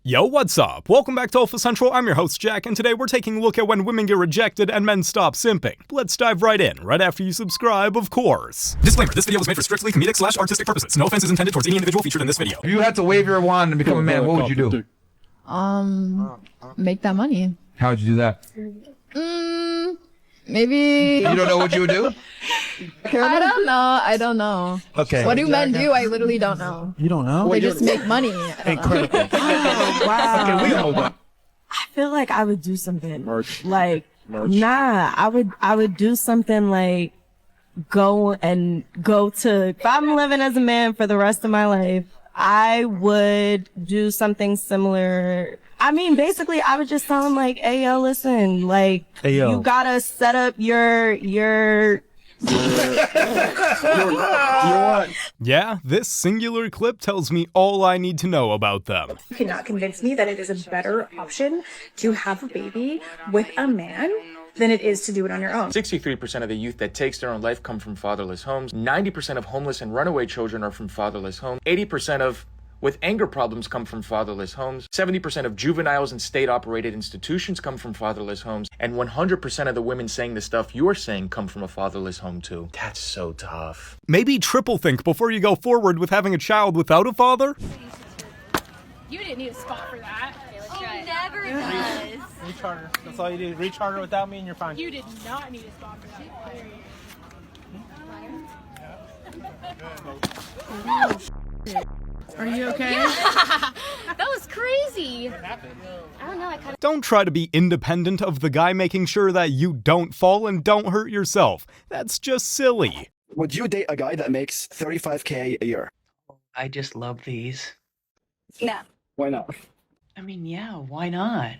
Yo, what's up? Welcome back to Alpha Central. I'm your host, Jack, and today we're taking a look at when women get rejected and men stop simping. Let's dive right in, right after you subscribe, of course. Disclaimer, this video was made for strictly comedic/artistic purposes. No offense is intended towards any individual featured in this video. If you had to wave your wand and become a man, what would you do? Make that money. How would you do that? Maybe. You don't know what you would do? I don't know. Okay. What do men do? I literally don't know. You don't know? They just make money. Incredible. Oh, wow. Okay, we know that. I feel like I would do something like nah. I would do something like go to. If I'm living as a man for the rest of my life, I would do something similar. I mean, basically, I would just tell him like, "Hey, yo, listen, like, you gotta set up your." Yeah, this singular clip tells me all I need to know about them. You cannot convince me that it is a better option to have a baby with a man than it is to do it on your own. 63% of the youth that takes their own life come from fatherless homes. 90% of homeless and runaway children are from fatherless homes. 80% of with anger problems come from fatherless homes. 70% of juveniles in state-operated institutions come from fatherless homes. And 100% of the women saying the stuff you're saying come from a fatherless home too. That's so tough. Maybe triple think before you go forward with having a child without a father? You didn't need a spot for that. Oh, never does. Recharter. That's all you do. Recharter without me and you're fine. You did not need a spot for that. Are you okay? Yeah. That was crazy. What happened? I don't know. I kind of. Don't try to be independent of the guy making sure that you don't fall and don't hurt yourself. That's just silly. Would you date a guy that makes $35K a year? I just love these. No. Why not? I mean, yeah, why not?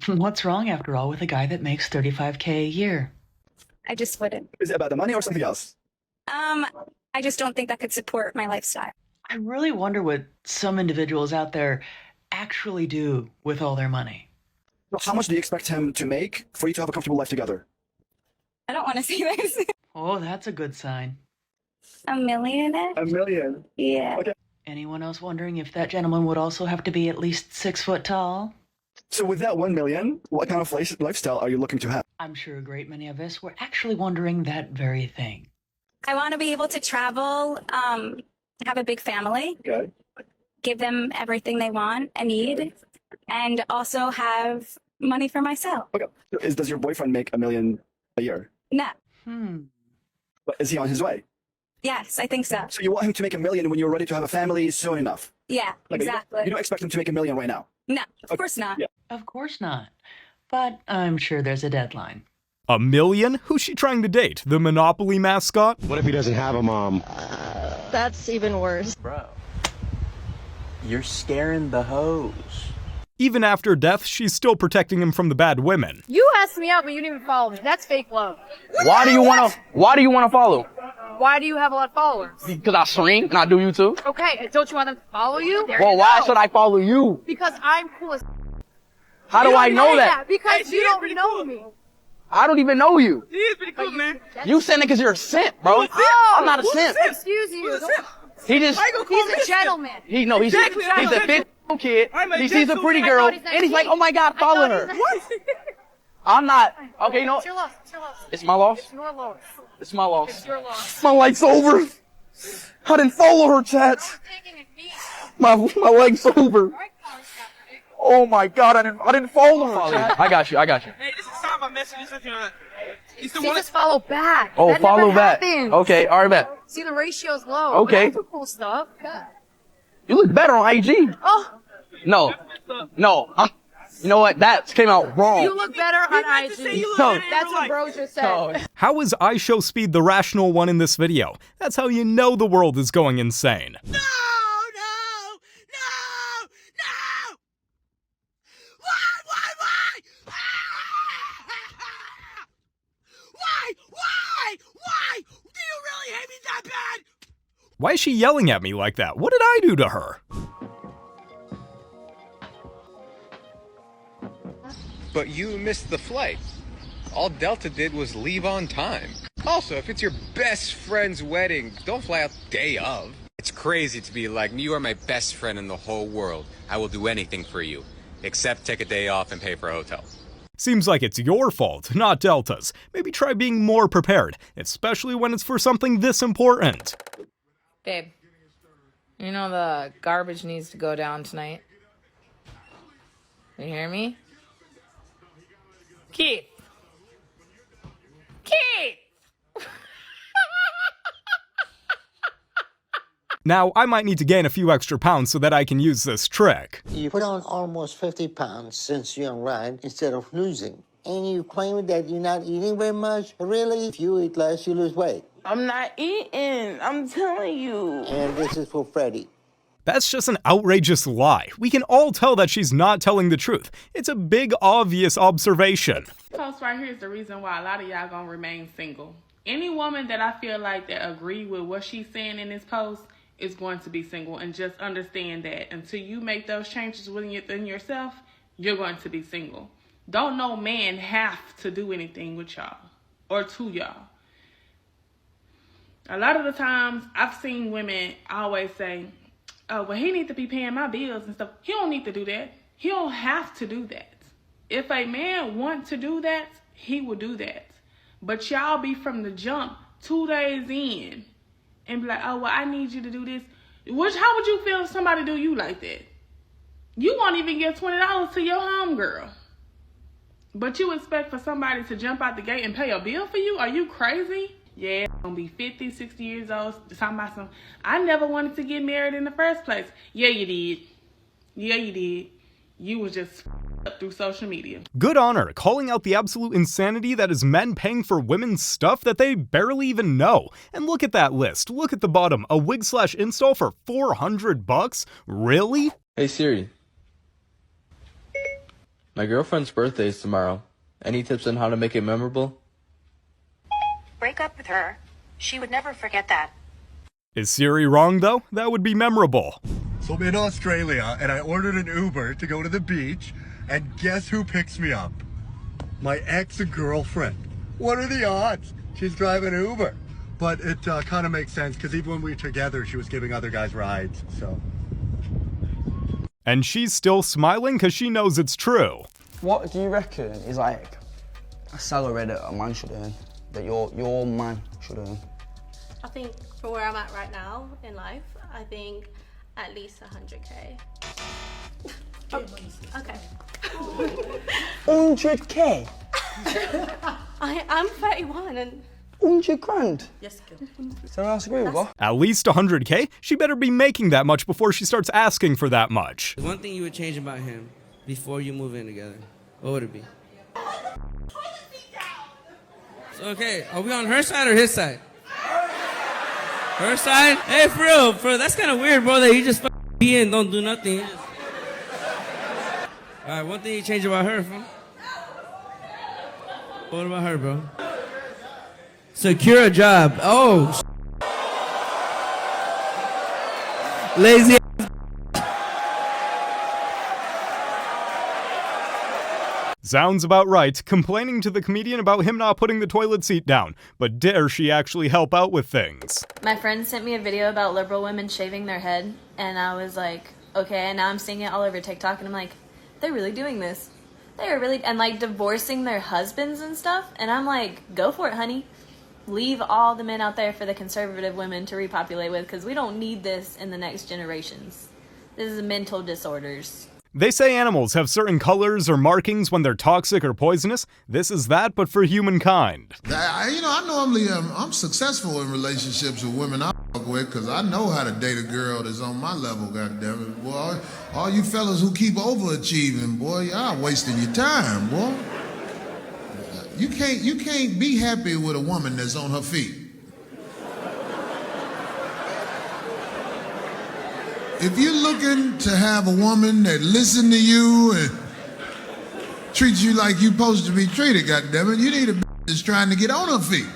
What's wrong, after all, with a guy that makes $35K a year? I just wouldn't. Is it about the money or something else? I just don't think that could support my lifestyle. I really wonder what some individuals out there actually do with all their money. Well, how much do you expect him to make for you to have a comfortable life together? I don't want to say this. Oh, that's a good sign. $1 million? $1 million? Yeah. Okay. Anyone else wondering if that gentleman would also have to be at least 6 foot tall? So with that $1 million, what kind of lifestyle are you looking to have? I'm sure a great many of us were actually wondering that very thing. I want to be able to travel, have a big family, Okay. give them everything they want and need, and also have money for myself. Okay. So does your boyfriend make $1 million a year? No. But is he on his way? Yes, I think so. So you want him to make $1 million when you're ready to have a family soon enough? Yeah, Like, exactly. You don't expect him to make $1 million right now? No, of course not. Yeah. Of course not. But I'm sure there's a deadline. $1 million? Who's she trying to date? The Monopoly mascot? What if he doesn't have a mom? That's even worse. Bro, you're scaring the hoes. Even after death, she's still protecting him from the bad women. You asked me out, but you didn't even follow me. That's fake love. Why do you want to follow? Why do you have a lot of followers? Because I stream and I do YouTube. Okay, and don't you want them to follow you? Well, why should I follow you? Because I'm cool as. How do I know that? Because you don't know me. I don't even know you. He is pretty cool, man. You send it because you're a simp, bro. Oh, I'm not a simp. Excuse you. He's a gentleman. He's a fit kid. He sees a pretty girl and he's like, oh my God, follow her. What? I'm not. Okay, you know. It's your loss. It's your loss. It's my loss. It's your loss. It's my loss. It's your loss. My life's over. I didn't follow her, chats. My leg's over. Oh my God, I didn't follow her. Chat. I got you. Hey, this is time my messages if you're not. You still want to follow back. Oh, that follow never back. happens. Okay, all right, bet. See, the ratio's low. Okay. That's cool stuff. God. You look better on IG. Oh. No. You know what? That came out wrong. You look better on IG. No. That's what bro just said. No. How is iShowSpeed the rational one in this video? That's how you know the world is going insane. No! Why? Do you really hate me that bad? Why is she yelling at me like that? What did I do to her? But you missed the flight. All Delta did was leave on time. Also, if it's your best friend's wedding, don't fly out the day of. It's It's crazy to be like, you are my best friend in the whole world. I will do anything for you, except take a day off and pay for a hotel. Seems like it's your fault, not Delta's. Maybe try being more prepared, especially when it's for something this important. Babe, you know the garbage needs to go down tonight. You hear me? Keith! Keith! Now, I might need to gain a few extra pounds so that I can use this trick. You put on almost 50 pounds since you're right instead of losing. And you claim that you're not eating very much? Really? If you eat less, you lose weight. I'm not eating. I'm telling you. And this is for Freddie. That's just an outrageous lie. We can all tell that she's not telling the truth. It's a big, obvious observation. Post right here is the reason why a lot of y'all gonna remain single. Any woman that I feel like that agree with what she's saying in this post is going to be single, and just understand that until you make those changes within yourself, you're going to be single. Don't no man have to do anything with y'all or to y'all. A lot of the times I've seen women always say, oh, well, he needs to be paying my bills and stuff. He don't need to do that. He don't have to do that. If a man wants to do that, he will do that. But y'all be from the jump 2 days in and be like, oh, well, I need you to do this. How would you feel if somebody do you like that? You won't even give $20 to your homegirl. But you expect for somebody to jump out the gate and pay a bill for you? Are you crazy? Yeah, I'm gonna be 50, 60 years old, talking about some, I never wanted to get married in the first place. Yeah, you did. Yeah, you did. You was just up through social media. Good on her, calling out the absolute insanity that is men paying for women's stuff that they barely even know. And look at that list. Look at the bottom. A wig/install for $400? Really? Hey Siri. My girlfriend's birthday is tomorrow. Any tips on how to make it memorable? Break up with her. She would never forget that. Is Siri wrong though? That would be memorable. So I'm in Australia and I ordered an Uber to go to the beach, and guess who picks me up? My ex-girlfriend. What are the odds? She's driving Uber. But it kind of makes sense because even when we were together, she was giving other guys rides, so. And she's still smiling because she knows it's true. What do you reckon is like a salary that a man should earn? That your man should earn? I think for where I'm at right now in life, I think at least 100K. Oh, okay. 100K? I'm 31 and... 100 grand? Yes, girl. So I agree with what? At least 100K? She better be making that much before she starts asking for that much. One thing you would change about him before you move in together, what would it be? So, okay, are we on her side or his side? Her side? Hey, for real, that's kind of weird, bro, that you just be and don't do nothing. Alright, one thing you change about her, bro. What about her, bro? Secure a job. Oh, lazy. Sounds about right, complaining to the comedian about him not putting the toilet seat down, but dare she actually help out with things? My friend sent me a video about liberal women shaving their head, and I was like, okay, and now I'm seeing it all over TikTok, and I'm like, they're really doing this. They're really, and like divorcing their husbands and stuff, and I'm like, go for it, honey. Leave all the men out there for the conservative women to repopulate with, because we don't need this in the next generations. This is mental disorders. They say animals have certain colors or markings when they're toxic or poisonous. This is that, but for humankind. I normally I'm successful in relationships with women I fuck with because I know how to date a girl that's on my level, goddammit. Boy, all you fellas who keep overachieving, boy, y'all wasting your time, boy. You can't be happy with a woman that's on her feet. If you're looking to have a woman that listens to you and treats you like you're supposed to be treated, goddammit, you need a bitch that's trying to get on her feet.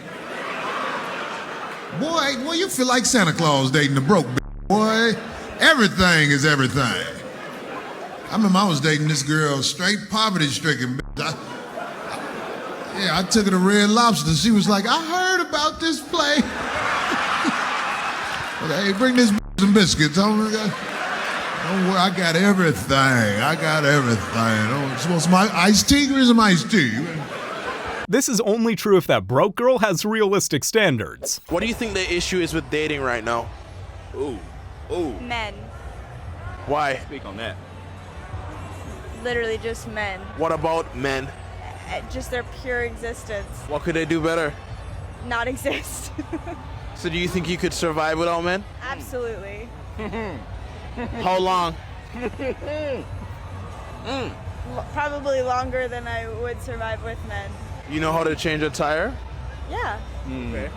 Boy, you feel like Santa Claus dating a broke bitch. Boy, everything is everything. I remember I was dating this girl, straight poverty-stricken bitch. I took her to Red Lobster. She was like, I heard about this play. Hey, bring this bitch some biscuits. Don't worry, I got everything. I got everything. Oh, some iced tea? Give me some iced tea. This is only true if that broke girl has realistic standards. What do you think the issue is with dating right now? Ooh. Men. Why? Speak on that. Literally just men. What about men? Just their pure existence. What could they do better? Not exist. So do you think you could survive without men? Absolutely. How long? Probably longer than I would survive with men. You know how to change a tire? Yeah. Okay.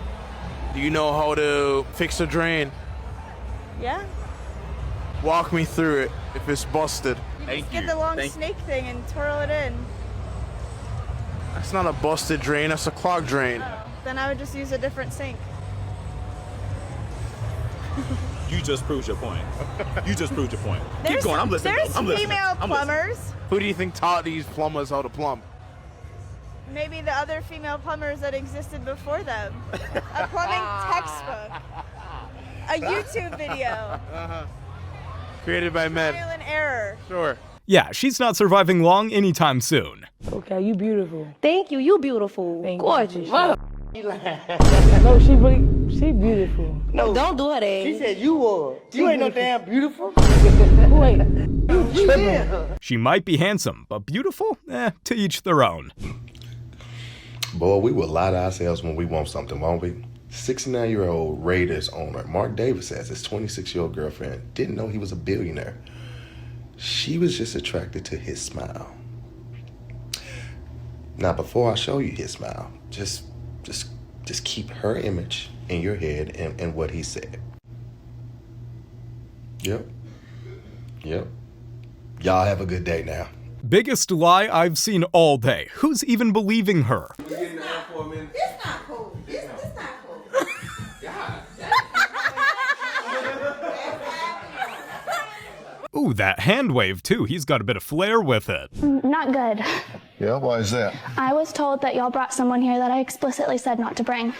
Do you know how to fix a drain? Yeah. Walk me through it if it's busted. Just get the long snake thing and twirl it in. That's not a busted drain, that's a clogged drain. Then I would just use a different sink. You just proved your point. You just proved your point. Keep going, I'm listening. There's female plumbers. Who do you think taught these plumbers how to plumb? Maybe the other female plumbers that existed before them. A plumbing textbook. A YouTube video. Created by men. Trial and error. Sure. Yeah, she's not surviving long anytime soon. Okay, you beautiful. Thank you. You beautiful. Gorgeous. What? No, she beautiful. No, don't do her that. She said you were. You ain't no damn beautiful. Wait. She might be handsome, but beautiful? To each their own. Boy, we will lie to ourselves when we want something, won't we? 69-year-old Raiders owner Mark Davis says his 26-year-old girlfriend didn't know he was a billionaire. She was just attracted to his smile. Now, before I show you his smile, just keep her image in your head and what he said. Yep. Y'all have a good day now. Biggest lie I've seen all day. Who's even believing her? It's not cool. It's not cool. Ooh, that hand wave too. He's got a bit of flair with it. Not good. Yeah, why is that? I was told that y'all brought someone here that I explicitly said not to bring.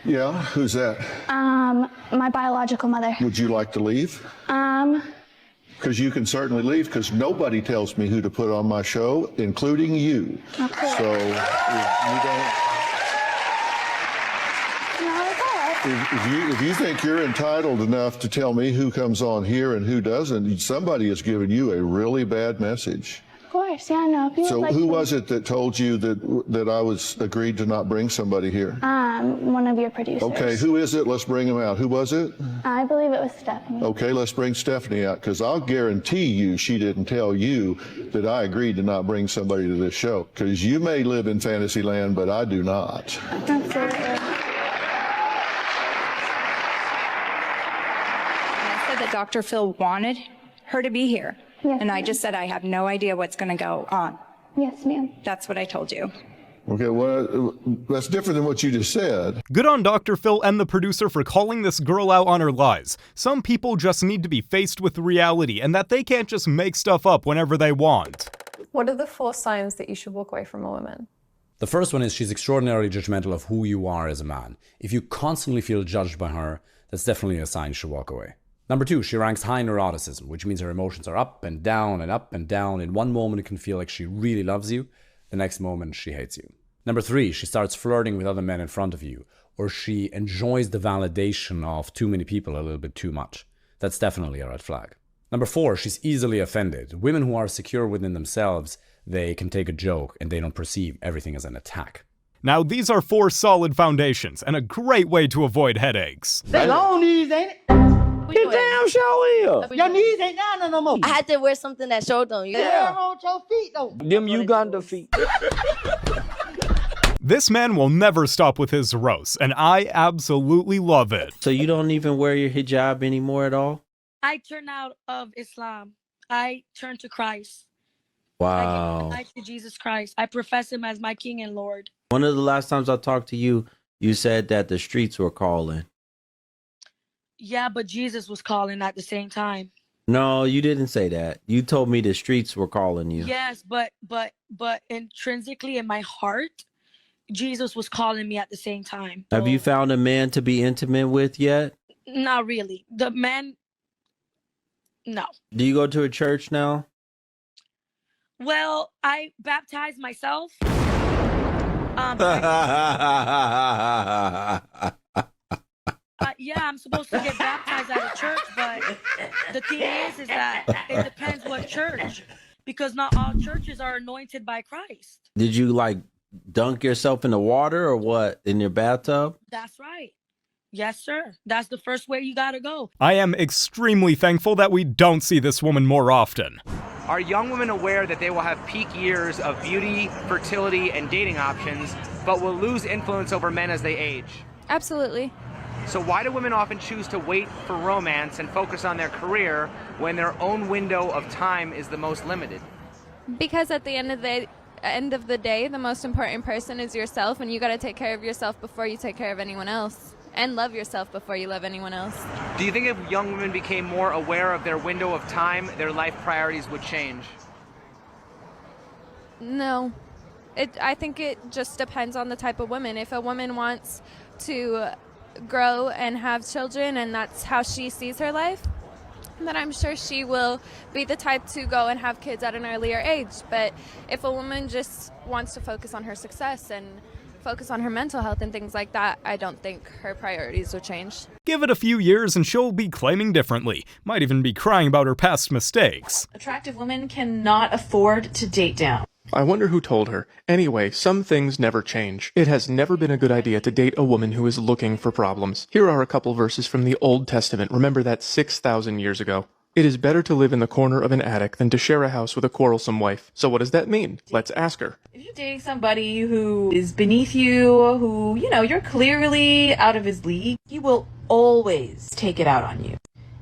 Yeah, who's that? My biological mother. Would you like to leave? Because you can certainly leave, because nobody tells me who to put on my show, including you. Okay. So if you don't... If you think you're entitled enough to tell me who comes on here and who doesn't, somebody has given you a really bad message. Of course, yeah, no. If you So would like who to- was it that told you that I was agreed to not bring somebody here? One of your producers. Okay, who is it? Let's bring him out. Who was it? I believe it was Stephanie. Okay, let's bring Stephanie out, because I'll guarantee you she didn't tell you that I agreed to not bring somebody to this show. Because you may live in fantasy land, but I do not. Absolutely. That Dr. Phil wanted her to be here. Yes, and I just said, I have no idea what's going to go on. Yes, ma'am. That's what I told you. Okay, well, that's different than what you just said. Good on Dr. Phil and the producer for calling this girl out on her lies. Some people just need to be faced with reality and that they can't just make stuff up whenever they want. What are the 4 signs that you should walk away from a woman? The first one is she's extraordinarily judgmental of who you are as a man. If you constantly feel judged by her, that's definitely a sign you should walk away. Number 2, she ranks high neuroticism, which means her emotions are up and down and up and down. In one moment, it can feel like she really loves you. The next moment, she hates you. Number 3, she starts flirting with other men in front of you, or she enjoys the validation of too many people a little bit too much. That's definitely a red flag. Number 4, she's easily offended. Women who are secure within themselves, they can take a joke and they don't perceive everything as an attack. Now, these are 4 solid foundations and a great way to avoid headaches. They long knees, ain't it? It damn sure is. Your knees ain't down no more. I had to wear something that showed them. Yeah, on your feet though. Them Uganda feet. This man will never stop with his roast, and I absolutely love it. So you don't even wear your hijab anymore at all? I turned out of Islam. I turned to Christ. Wow. I gave my life to Jesus Christ. I profess him as my King and Lord. One of the last times I talked to you, you said that the streets were calling. Yeah, but Jesus was calling at the same time. No, you didn't say that. You told me the streets were calling you. Yes, but intrinsically in my heart, Jesus was calling me at the same time. Have you found a man to be intimate with yet? Not really. The man No. Do you go to a church now? Well, I baptized myself. Yeah, I'm supposed to get baptized at a church, but the thing is that it depends what church, because not all churches are anointed by Christ. Did you like dunk yourself in the water or what, in your bathtub? That's right. Yes, sir. That's the first way you gotta go. I am extremely thankful that we don't see this woman more often. Are young women aware that they will have peak years of beauty, fertility, and dating options, but will lose influence over men as they age? Absolutely. So why do women often choose to wait for romance and focus on their career when their own window of time is the most limited? Because at the end of the day, the most important person is yourself, and you got to take care of yourself before you take care of anyone else, and love yourself before you love anyone else. Do you think if young women became more aware of their window of time, their life priorities would change? No. I think it just depends on the type of woman. If a woman wants to grow and have children and that's how she sees her life, then I'm sure she will be the type to go and have kids at an earlier age. But if a woman just wants to focus on her success and focus on her mental health and things like that, I don't think her priorities will change. Give it a few years and she'll be claiming differently. Might even be crying about her past mistakes. Attractive women cannot afford to date down. I wonder who told her. Anyway, some things never change. It has never been a good idea to date a woman who is looking for problems. Here are a couple verses from the Old Testament. Remember that 6,000 years ago. It is better to live in the corner of an attic than to share a house with a quarrelsome wife. So what does that mean? Let's ask her. If you're dating somebody who is beneath you, who, you're clearly out of his league, he will always take it out on you.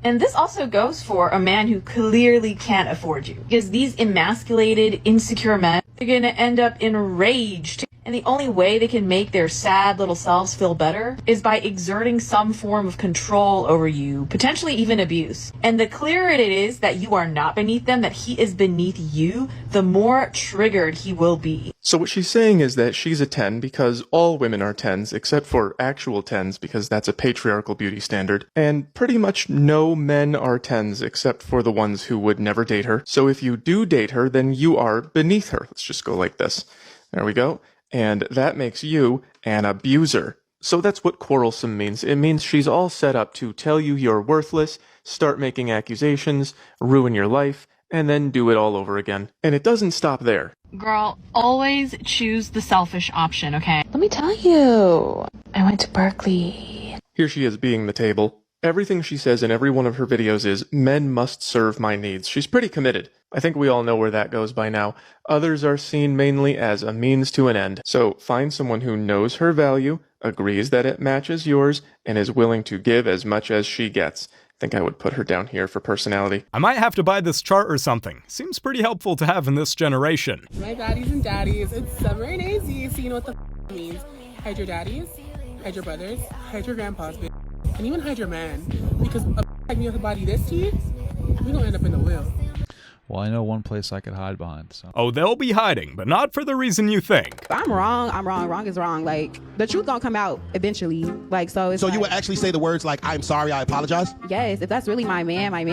And this also goes for a man who clearly can't afford you. Because these emasculated, insecure men, they're going to end up enraged. And the only way they can make their sad little selves feel better is by exerting some form of control over you, potentially even abuse. And the clearer it is that you are not beneath them, that he is beneath you, the more triggered he will be. So what she's saying is that she's a 10 because all women are 10s, except for actual 10s because that's a patriarchal beauty standard. And pretty much no men are 10s except for the ones who would never date her. So if you do date her, then you are beneath her. Let's just go like this. There we go. And that makes you an abuser. So that's what quarrelsome means. It means she's all set up to tell you you're worthless, start making accusations, ruin your life, and then do it all over again. And it doesn't stop there. Girl, always choose the selfish option, okay? Let me tell you, I went to Berkeley. Here she is being the table. Everything she says in every one of her videos is, men must serve my needs. She's pretty committed. I think we all know where that goes by now. Others are seen mainly as a means to an end. So find someone who knows her value, agrees that it matches yours, and is willing to give as much as she gets. I think I would put her down here for personality. I might have to buy this chart or something. Seems pretty helpful to have in this generation. My baddies and daddies, it's summer and AZ, so you know what the means. Hide your daddies, hide your brothers, hide your grandpas, and even hide your man. Because a like me with a body this cheap, we gonna end up in the wheel. Well, I know one place I could hide behind, so. Oh, they'll be hiding, but not for the reason you think. I'm wrong. Wrong is wrong. Like, the truth gonna come out eventually. Like, so it's So you would actually say the words like, I'm sorry, I apologize? Yes, if that's really my man, like,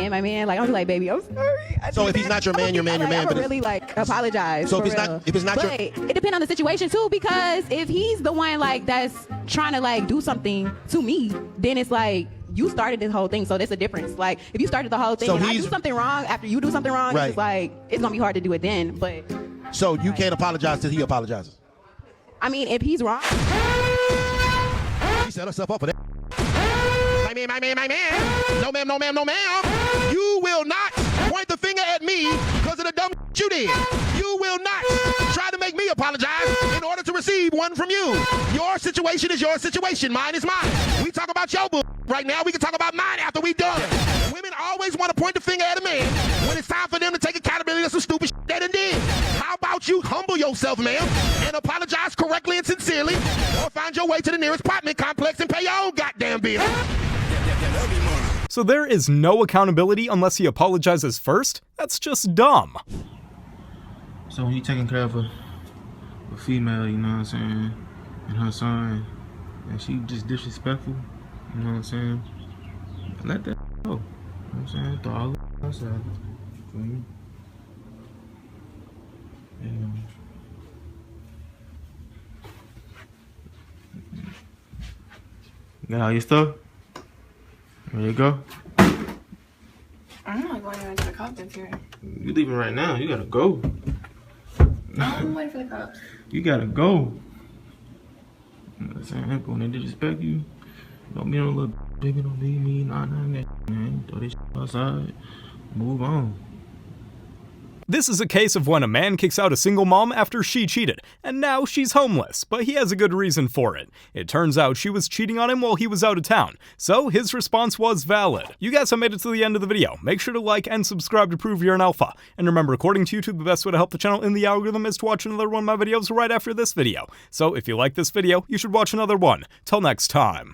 I'm like, baby, I'm sorry. So if he's not your man, your man. I would really, like, apologize. So if it's not your... it depends on the situation, too, because if he's the one, like, that's trying to, like, do something to me, then it's like, you started this whole thing, so there's a difference. Like, if you started the whole thing and I do something wrong after you do something wrong, It's just like, it's gonna be hard to do it then, but... So you can't apologize till he apologizes? I mean, if he's wrong... She set herself up for that. My man. No ma'am. You will not point the finger at me because of the dumb you did. You will not try to make me apologize in order to receive one from you. Your situation is your situation. Mine is mine. We talk about your bull right now. We can talk about mine after we done. Women always want to point the finger at a man when it's time for them to take accountability of some stupid shit they done did. How about you humble yourself, ma'am, and apologize correctly and sincerely, or find your way to the nearest apartment complex and pay your own goddamn bill. So there is no accountability unless he apologizes first? That's just dumb. So when you taking care of a female, you know what I'm saying, and her son, and she just disrespectful, you know what I'm saying, let that go. You know what I'm saying? Throw all outside. For me. Got all your stuff? There you go. I'm not going into the cops here. You leaving right now. You gotta go. I'm waiting for the cops. You gotta go. I'm saying, when they disrespect you, don't be no little baby, don't leave me, nah, that man. Throw this outside, move on. This is a case of when a man kicks out a single mom after she cheated, and now she's homeless, but he has a good reason for it. It turns out she was cheating on him while he was out of town, so his response was valid. You guys have made it to the end of the video. Make sure to like and subscribe to prove you're an alpha. And remember, according to YouTube, the best way to help the channel in the algorithm is to watch another one of my videos right after this video. So if you like this video, you should watch another one. Till next time.